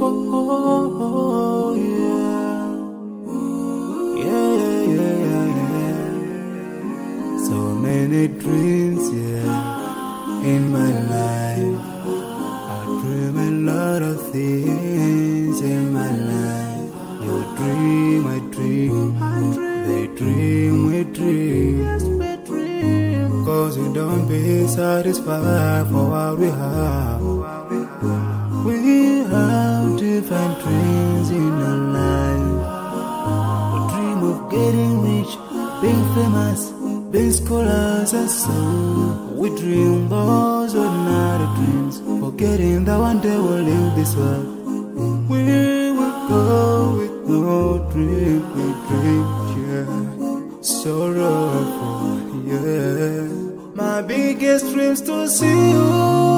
oh, yeah. Yeah, yeah, yeah, yeah. So many dreams, yeah, in my life. I dream a lot of things in my life. You dream, I dream. They dream, we dream. Cause we don't be satisfied for what we have. We have different dreams in our life. We dream of getting rich, being famous, being scholars and so. We dream those ordinary dreams, forgetting that one day we'll leave this world. We will go with no dream, we dream, yeah. Sorrowful, yeah. My biggest dream's to see you.